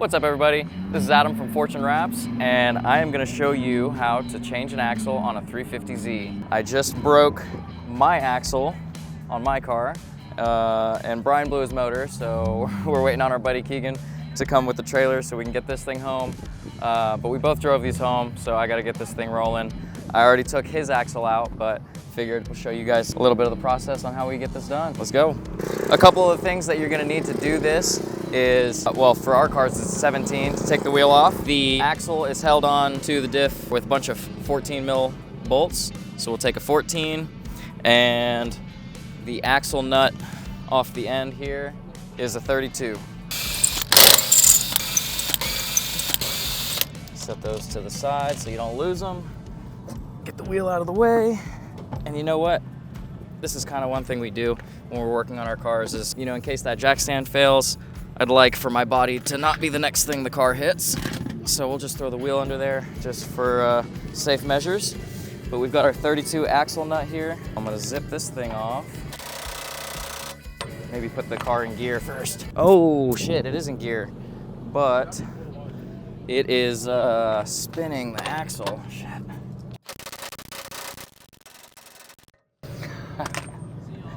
What's up everybody? This is Adam from Fortune Wraps and I am going to show you how to change an axle on a 350Z. I just broke my axle on my car and Brian blew his motor, so we're waiting on our buddy Keegan to come with the trailer so we can get this thing home. But we both drove these home, so I got to get this thing rolling. I already took his axle out, but figured we'll show you guys a little bit of the process on how we get this done. Let's go. A couple of things that you're gonna need to do this is, well, for our cars it's 17 to take the wheel off. The axle is held on to the diff with a bunch of 14 mil bolts. So we'll take a 14, and the axle nut off the end here is a 32. Set those to the side so you don't lose them. Get the wheel out of the way. And you know what? This is kind of one thing we do when we're working on our cars is, you know, in case that jack stand fails, I'd like for my body to not be the next thing the car hits. So we'll just throw the wheel under there just for safe measures. But we've got our 32 axle nut here. I'm gonna zip this thing off. Maybe put the car in gear first. Oh shit, it is in gear, but it is spinning the axle. Shit.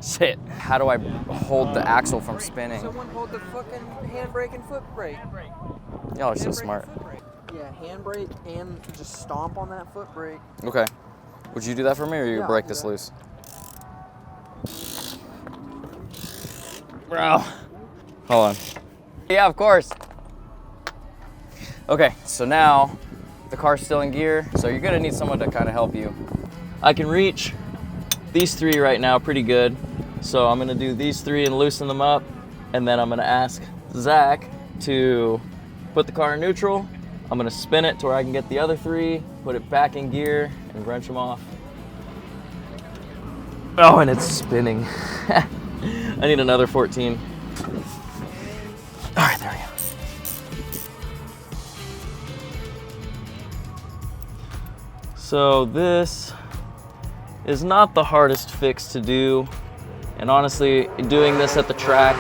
Shit. How do I hold the axle from spinning? Someone hold the fucking handbrake and foot brake. Y'all are so smart. Yeah, handbrake and just stomp on that foot brake. Okay. Would you do that for me, or you break this loose? Bro. Hold on. Yeah, of course. Okay, so now the car's still in gear, so you're gonna need someone to kind of help you. I can reach these three right now pretty good. So I'm gonna do these three and loosen them up, and then I'm gonna ask Zach to put the car in neutral. I'm gonna spin it to where I can get the other three, put it back in gear, and wrench them off. Oh, and it's spinning. I need another 14. All right, there we go. So this is not the hardest fix to do. And honestly, doing this at the track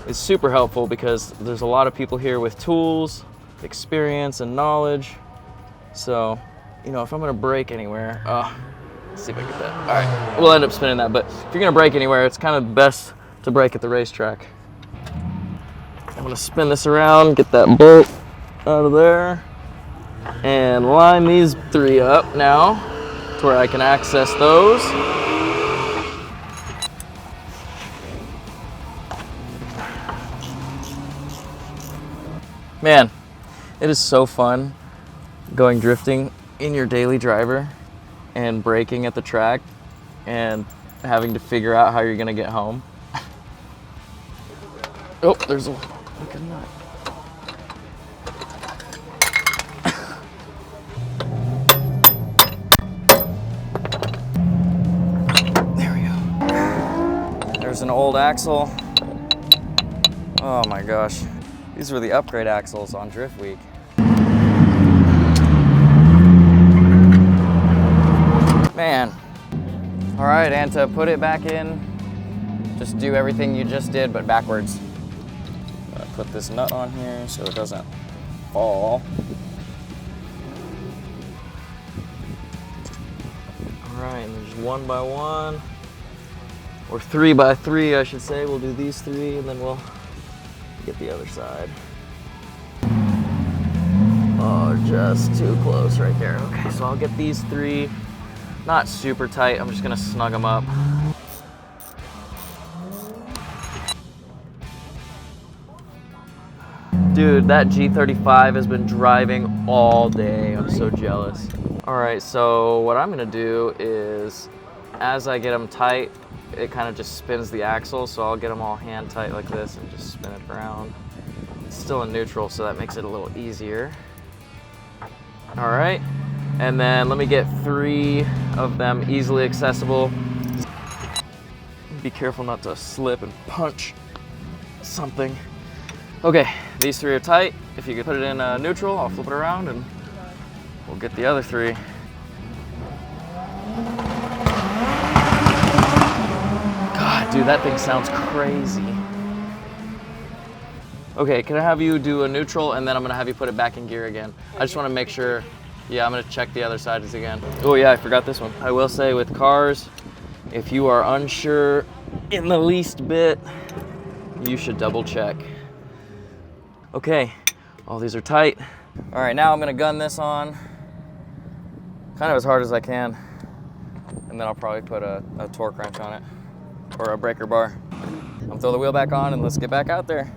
is super helpful because there's a lot of people here with tools, experience, and knowledge. So, you know, if I'm gonna brake anywhere, let's see if I get that. All right, we'll end up spinning that, but if you're gonna brake anywhere, it's kind of best to brake at the racetrack. I'm gonna spin this around, get that bolt out of there, and line these three up now to where I can access those. Man, it is so fun going drifting in your daily driver and braking at the track and having to figure out how you're gonna get home. Oh, there's a fucking nut. There we go. There's an old axle. Oh my gosh. These were the upgrade axles on Drift Week. Man. All right, and to put it back in, just do everything you just did, but backwards. Put this nut on here so it doesn't fall. All right, and there's 1 by 1, or 3 by 3, I should say. We'll do these three, and then we'll get the other side. Oh, just too close right there. Okay, so I'll get these three, not super tight. I'm just gonna snug them up. Dude, that G35 has been driving all day. I'm so jealous. All right, so what I'm gonna do is, as I get them tight, it kind of just spins the axle, so I'll get them all hand tight like this and just spin it around. It's still in neutral, so that makes it a little easier. All right, and then let me get 3 of them easily accessible. Be careful not to slip and punch something. Okay, these 3 are tight. If you could put it in neutral, I'll flip it around and we'll get the other 3. God, dude, that thing sounds crazy. Okay, can I have you do a neutral and then I'm gonna have you put it back in gear again? I just wanna make sure, yeah, I'm gonna check the other sides again. Oh yeah, I forgot this one. I will say with cars, if you are unsure in the least bit, you should double check. Okay, all these are tight. All right, now I'm gonna gun this on kind of as hard as I can. And then I'll probably put a torque wrench on it or a breaker bar. I'll throw the wheel back on and let's get back out there.